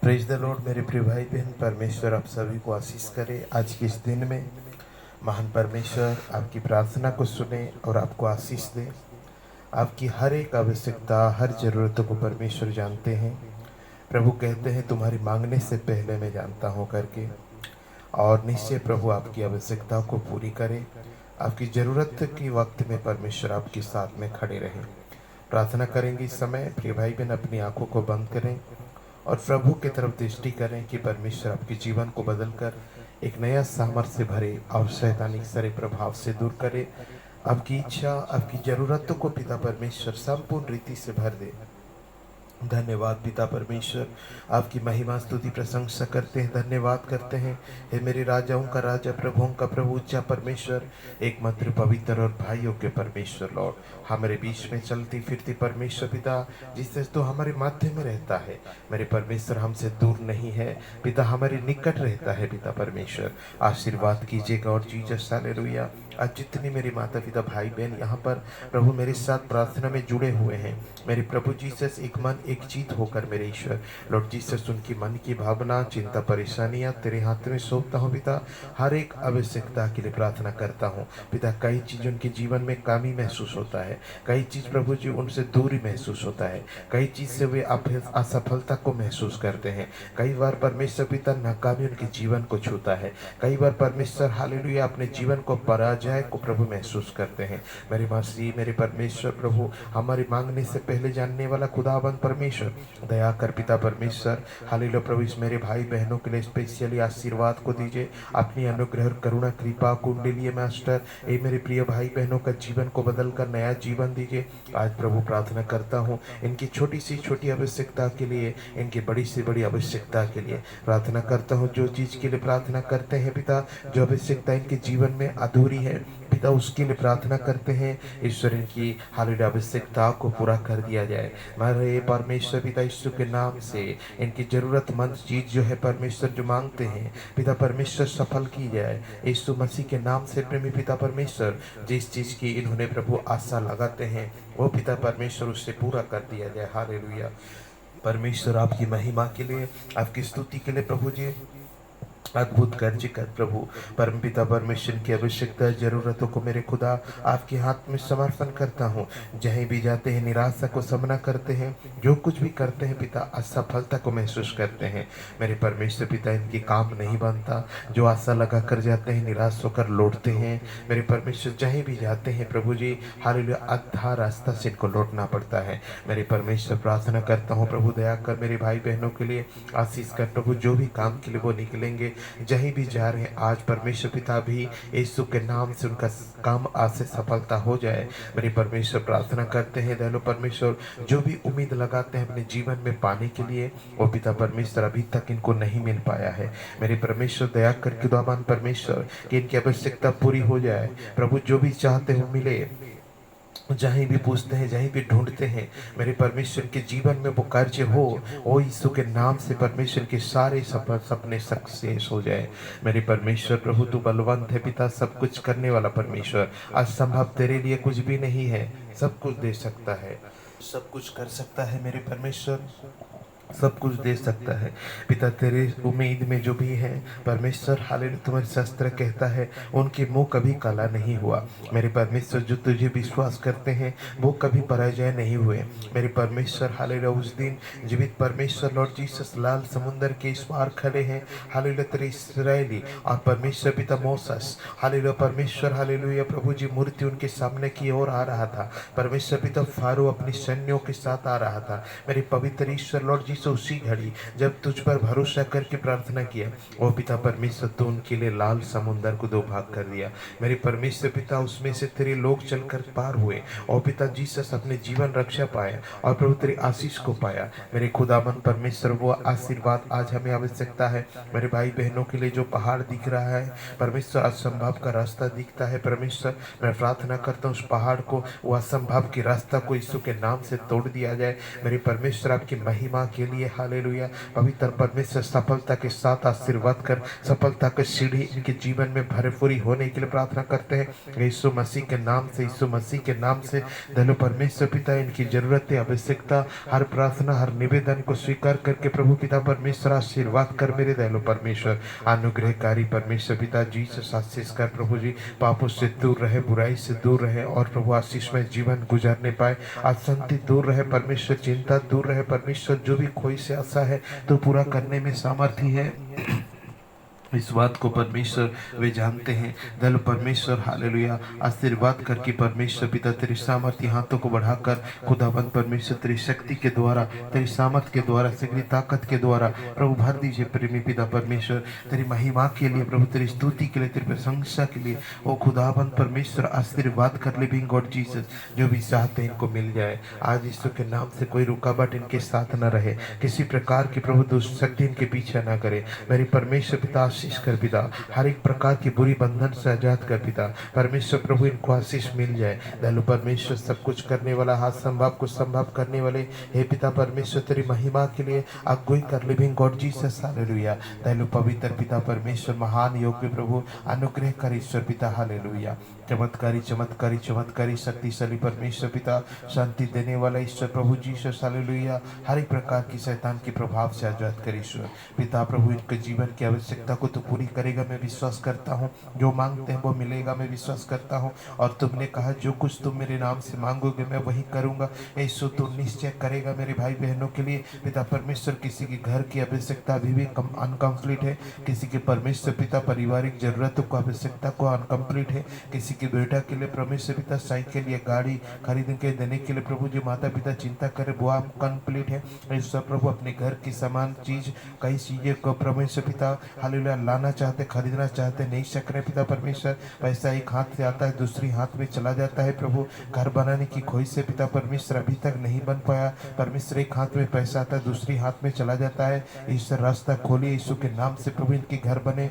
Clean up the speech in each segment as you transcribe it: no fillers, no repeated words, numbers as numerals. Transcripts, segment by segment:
Praise the Lord. मेरे प्रिय भाई बहन, परमेश्वर आप सभी को आशीष करे। आज के इस दिन में महान परमेश्वर आपकी प्रार्थना को सुने और आपको आशीष दे। आपकी हर एक आवश्यकता, हर ज़रूरतों को परमेश्वर जानते हैं। प्रभु कहते हैं तुम्हारी मांगने से पहले मैं जानता हूँ करके। और निश्चय प्रभु आपकी आवश्यकता को पूरी करे। आपकी ज़रूरत के वक्त में परमेश्वर आपके साथ में खड़े रहे। प्रार्थना करेंगे इस समय। प्रिय भाई बहन, अपनी आंखों को बंद करें और प्रभु की तरफ दृष्टि करें कि परमेश्वर आपके जीवन को बदलकर एक नया सामर्थ्य भरे और शैतानिक सारे प्रभाव से दूर करे। आपकी इच्छा, आपकी ज़रूरतों को पिता परमेश्वर संपूर्ण रीति से भर दे। धन्यवाद पिता परमेश्वर, आपकी महिमा स्तुति प्रशंसा करते हैं, धन्यवाद करते हैं। हे मेरे राजाओं का राजा, प्रभुओं का प्रभु, उच्चा परमेश्वर, एकमात्र पवित्र और भाइयों के परमेश्वर लॉर्ड, हमारे बीच में चलती फिरती परमेश्वर पिता, जिससे तो हमारे मध्य में रहता है। मेरे परमेश्वर हमसे दूर नहीं है पिता, हमारे निकट रहता है पिता परमेश्वर। आशीर्वाद कीजिएगा और जीसस हालेलुया। आज जितनी मेरे माता पिता भाई बहन यहाँ पर प्रभु मेरे साथ प्रार्थना में जुड़े हुए हैं, मेरे प्रभु जीसस एक मन एक जीत होकर मेरे ईश्वर लॉर्ड जीसस उनकी मन की भावना, चिंता, परेशानियाँ तेरे हाथ में सौंपता हूँ पिता। हर एक आवश्यकता के लिए प्रार्थना करता हूँ पिता। कई चीज़ उनके जीवन में कमी महसूस होता है, कई चीज़ प्रभु जी उनसे दूरी महसूस होता है, कई चीज़ से वे असफलता को महसूस करते हैं। कई बार परमेश्वर पिता नाकामी उनके जीवन को छूता है। कई बार परमेश्वर हालेलुया अपने जीवन को पराजय को प्रभु महसूस करते हैं। मेरे मसीह, मेरे परमेश्वर प्रभु, हमारी मांगने से पहले जानने वाला खुदाबंद परमेश्वर, दया कर पिता परमेश्वर हालेलुया प्रभु, इस मेरे भाई बहनों के लिए स्पेशली आशीर्वाद को दीजिए। अपनी अनुग्रह और करुणा कृपा कुंडलीय मास्टर, ये मेरे प्रिय भाई बहनों का जीवन को बदल कर नया जीवन दीजिए। आज प्रभु प्रार्थना करता हूँ इनकी छोटी सी छोटी आवश्यकता के लिए, इनकी बड़ी से बड़ी आवश्यकता के लिए प्रार्थना करता हूँ। जो चीज़ के लिए प्रार्थना करते हैं पिता, जो आवश्यकता इनके जीवन में अधूरी है पिता, उसके लिए प्रार्थना करते हैं। ईश्वर इनकी हालेलुया आवश्यकता को पूरा कर दिया जाए। हमारे परमेश्वर पिता यीशु के नाम से इनकी जरूरतमंद चीज जो है परमेश्वर जो मांगते हैं पिता परमेश्वर सफल की जाए यीशु मसीह के नाम से। प्रेमी पिता परमेश्वर, जिस चीज की इन्होंने प्रभु आशा लगाते हैं वो पिता परमेश्वर उससे पूरा कर दिया जाए। हालेलुया। परमेश्वर आपकी महिमा के लिए, आपकी स्तुति के लिए प्रभु जी अद्भुत कार्य कर प्रभु। परमपिता परमेश्वर की आवश्यकता जरूरतों को मेरे खुदा आपके हाथ में समर्पण करता हूँ। जहीं भी जाते हैं निराशा को सामना करते हैं, जो कुछ भी करते हैं पिता असफलता को महसूस करते हैं। मेरे परमेश्वर पिता, इनकी काम नहीं बनता, जो आशा लगा कर जाते हैं निराश होकर लौटते हैं। मेरे परमेश्वर जहीं भी जाते हैं प्रभु जी हालेलुया आधा रास्ता से इनको लौटना पड़ता है। मेरे परमेश्वर प्रार्थना करता हूँ प्रभु दया कर मेरे भाई बहनों के लिए आशीष कर प्रभु, जो भी काम के लिए वो निकलेंगे, जहीं भी जा रहे हैं आज परमेश्वर पिता भी यीशु के नाम से उनका काम आज से सफलता हो जाए। मेरे परमेश्वर प्रार्थना करते हैं दयालु परमेश्वर, जो भी उम्मीद लगाते हैं अपने जीवन में पाने के लिए वो पिता परमेश्वर अभी तक इनको नहीं मिल पाया है। मेरे परमेश्वर दया करके खुदावन परमेश्वर कि इनकी आवश्यकता पूरी हो जाए प्रभु। जो भी चाहते हो मिले, जहीं भी पूछते हैं, जहीं भी ढूंढते हैं, मेरे परमेश्वर के जीवन में वो कार्य हो, ओ यीशु के नाम से परमेश्वर के सारे सपने सक्सेस हो जाए। मेरे परमेश्वर प्रभु तू बलवंत है पिता, सब कुछ करने वाला परमेश्वर। असंभव तेरे लिए कुछ भी नहीं है, सब कुछ दे सकता है, सब कुछ कर सकता है मेरे परमेश्वर, सब कुछ दे सकता है पिता। तेरे उम्मीद में जो भी है परमेश्वर हालेलुया, तुम्हारे शास्त्र कहता है उनके मुंह कभी काला नहीं हुआ। मेरे परमेश्वर, जो तुझे विश्वास करते हैं वो कभी पराजय नहीं हुए। मेरे परमेश्वर हालेलुया, उस दिन जीवित परमेश्वर लॉर्ड जीसस लाल समुद्र के इस पार खड़े हैं हालेलुया तेरे इस्राएली, और परमेश्वर पिता मोसेस हालेलुया परमेश्वर हालेलुया प्रभु जी मूर्ति उनके सामने की ओर आ रहा था। परमेश्वर पिता फारो अपनी सैन्यों के साथ आ रहा था। मेरे पवित्र ईश्वर लॉर्ड जी उसी घड़ी जब तुझ पर भरोसा करके प्रार्थना किया, ओ पिता परमेश्वर तो उनके लिए लाल समुद्र को दो भाग कर दिया। मेरे परमेश्वर पिता, उसमें से तेरे लोग चलकर पार हुए, और पिता जीसस अपने जीवन रक्षा पाए और प्रभु तेरी आशीष को पाया। मेरे खुदावन परमेश्वर, वो आशीर्वाद आज हमें आवश्यकता है। मेरे भाई बहनों के लिए जो पहाड़ दिख रहा है परमेश्वर, असंभव का रास्ता दिखता है परमेश्वर, मैं प्रार्थना करता हूँ उस पहाड़ को, वो असंभव के रास्ता को यीशु के नाम से तोड़ दिया जाए। मेरे परमेश्वर आपकी महिमा के लिए हालेलुया। पवित्र परमेश्वर सफलता के साथ आशीर्वाद कर सफलता की सीढ़ी इनके जीवन में भरपूरी होने के लिए प्रार्थना करते हैं यीशु मसीह के नाम से, यीशु मसीह के नाम से। दयालु परमेश्वर पिता इनकी जरूरतें, आवश्यकता, हर प्रार्थना, हर निवेदन को स्वीकार करके प्रभु पिता परमेश्वर आशीर्वाद कर मेरे दयालु परमेश्वर। अनुग्रहकारी परमेश्वर पिता जीसस आशीष कर प्रभु जी, पापों से दूर रहे, बुराई से दूर रहे और प्रभु आशीषमय जीवन गुजारने पाए। अशांति दूर रहे परमेश्वर, चिंता दूर रहे परमेश्वर। जो भी खोई से आशा है तो पूरा करने में सामर्थ्य है, इस बात को परमेश्वर वे जानते हैं। दल परमेश्वर हालेलुया आशीर्वाद करके परमेश्वर पिता तेरी सामर्थ्य हाथों को बढ़ाकर खुदाबंद परमेश्वर तेरी शक्ति के द्वारा, तेरी सामर्थ्य के द्वारा, तेरी ताकत के द्वारा प्रभु भर दीजिए प्रेमी पिता परमेश्वर। तेरी महिमा के लिए प्रभु, तेरी स्तुति के लिए, तेरी प्रशंसा के लिए ओ खुदाबंद परमेश्वर आशीर्वाद कर लिविंग गॉड जीसस। जो भी चाहते हैं इनको मिल जाए आज यीशु के नाम से। कोई रुकावट इनके साथ न रहे, किसी प्रकार की प्रभु दुष्ट शक्ति इनके पीछे न करे। मेरी परमेश्वर पिता आशीष कर पिता, हर एक प्रकार की बुरी बंधन से आजाद कर पिता परमेश्वर। प्रभु इनको आशीष मिल जाए। दयालु परमेश्वर सब कुछ करने वाला, हाथ संभव को संभव करने वाले हे पिता परमेश्वर तेरी महिमा के लिए अगुवाई कर लिविंग गॉड जीसस हालेलुया। दयालु पवित्र पिता परमेश्वर महान योग्य प्रभु अनुग्रह कर ईश्वर पिता हालेलुया। चमत्कारी चमत्कारी चमत्कारी शक्तिशाली परमेश्वर पिता, शांति देने वाला ईश्वर प्रभु जीसस हालेलुया। हर एक प्रकार की शैतान के प्रभाव से आजाद कर ईश्वर पिता। प्रभु इनके जीवन की आवश्यकता को तो पूरी करेगा, मैं विश्वास करता हूँ। जो मांगते हैं वो मिलेगा, मैं विश्वास करता हूँ। और तुमने कहा जो कुछ तुम मेरे नाम से मांगोगे मैं वही करूँगा। यीशु तू निश्चय करेगा मेरे भाई बहनों के लिए पिता परमेश्वर। किसी के घर की आवश्यकता अभी भी अनकम्प्लीट है, किसी के परमेश्वर पिता पारिवारिक जरूरतों को आवश्यकता को अनकम्प्लीट है, किसी के बेटा के लिए परमेश्वर पिता साइकिल या गाड़ी खरीद के देने के लिए प्रभु जो माता पिता चिंता करे वो अनकम्प्लीट है। ईश्वर प्रभु अपने घर की समान चीज, कई चीजें को परमेश्वर पिता हालेलुया लाना चाहते, खरीदना चाहते, नहीं सक रहे पिता परमेश्वर। पैसा एक हाथ से आता है दूसरी हाथ में चला जाता है प्रभु। घर बनाने की खोई से पिता परमेश्वर अभी तक नहीं बन पाया परमेश्वर। एक हाथ में पैसा आता है दूसरी हाथ में चला जाता है। ईश्वर रास्ता खोलिए यीशु के नाम से प्रभु, इनके घर बने।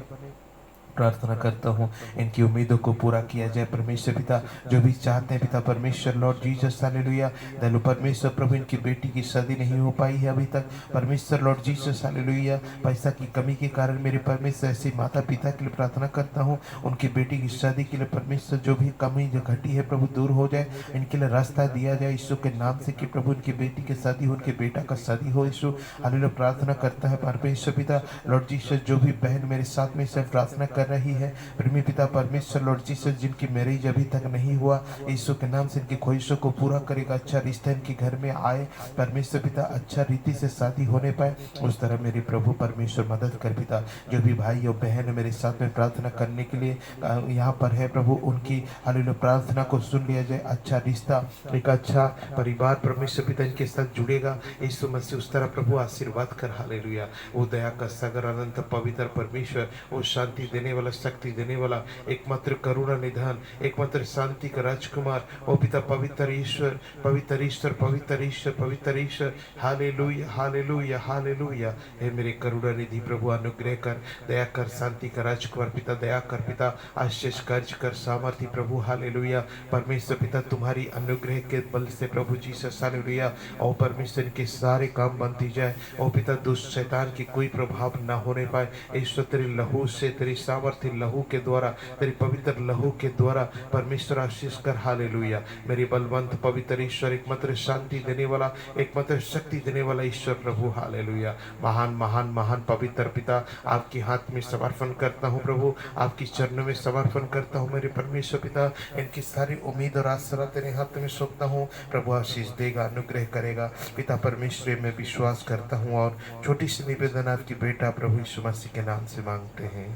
प्रार्थना करता हूँ इनकी उम्मीदों को पूरा किया जाए परमेश्वर पिता। जो भी चाहते हैं पिता परमेश्वर लॉर्ड जीसस हालेलुया। दयालु परमेश्वर प्रभु इनकी बेटी की शादी नहीं हो पाई है अभी तक परमेश्वर लॉर्ड जीसस हालेलुया। पैसा की कमी के कारण मेरे परमेश्वर ऐसे माता पिता के लिए प्रार्थना करता हूँ, उनकी बेटी की शादी के लिए परमेश्वर जो भी कमी जो घटी है प्रभु दूर हो जाए, इनके लिए रास्ता दिया जाए यीशु के नाम से कि प्रभु इनकी बेटी की शादी हो, उनके बेटा का शादी हो यीशु हालेलुया। प्रार्थना करता है परमेश्वर पिता लॉर्ड जीसस। जो भी बहन मेरे साथ में से प्रार्थना कर रही है प्रेमी पिता परमेश्वर लॉर्ड जीसस, जिनकी मैरिज अभी तक नहीं हुआ यीशु के नाम से इनकी ख्वाहिशों को पूरा करेगा। अच्छा रिश्ता इनके घर में आए परमेश्वर पिता, अच्छा रीति से शादी होने पाए उस तरह मेरे प्रभु परमेश्वर मदद कर पिता। जो भी भाई और बहन मेरे साथ में प्रार्थना करने के लिए यहाँ पर है प्रभु, उनकी हालेलुया प्रार्थना को सुन लिया जाए। अच्छा रिश्ता, एक अच्छा परिवार परमेश्वर पिता इनके साथ जुड़ेगा यीशु मसीह। उस तरह प्रभु आशीर्वाद कर हालेलुया। वो दया का सागर अनंत पवित्र परमेश्वर, वो शांति देने वाला, शक्ति देने वाला, एकमात्र करुणा निधान, एकमात्र शांति का राजकुमार ओ पिता पवित्र ईश्वर, पवित्र ईश्वर, पवित्र ईश्वर, पवित्र ईश्वर हालेलुया हालेलुया हालेलुया। हे मेरे करुणा निधि प्रभु अनुग्रह कर, दया कर, शांति का राजकुमार पिता दया कर पिता, आशीष कर्ज कर, सामर्थ्य प्रभु हालेलुया। परमेश्वर पिता तुम्हारी अनुग्रह के बल से प्रभु जीसस हालेलुया। ओ परमेश्वर के सारे काम बनती जाए ओ पिता, दुष्ट शैतान की कोई प्रभाव न होने पाए ईश्वर। तेरी लहू से, तेरी सामर्थ्य लहू के द्वारा, तेरी पवित्र लहू के द्वारा परमेश्वर आशीष कर हालेलुया। मेरी बलवंत पवित्र ईश्वर, एकमात्र शांति देने वाला, एकमात्र शक्ति देने वाला ईश्वर प्रभु हालेलुया। महान महान महान पवित्र पिता आपके हाथ में समर्पण करता हूँ प्रभु, आपकी चरणों में समर्पण करता हूँ मेरे परमेश्वर पिता। इनकी सारी उम्मीद और आसरा तेरे हाथ में सौंपता हूँ प्रभु, आशीष देगा, अनुग्रह करेगा पिता परमेश्वर। मैं विश्वास करता हूँ और छोटी सी निवेदन आपकी बेटा प्रभु यीशु मसीह के नाम से मांगते हैं,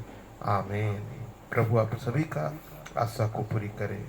आमीन। प्रभु आप सभी का आशा को पूरी करे।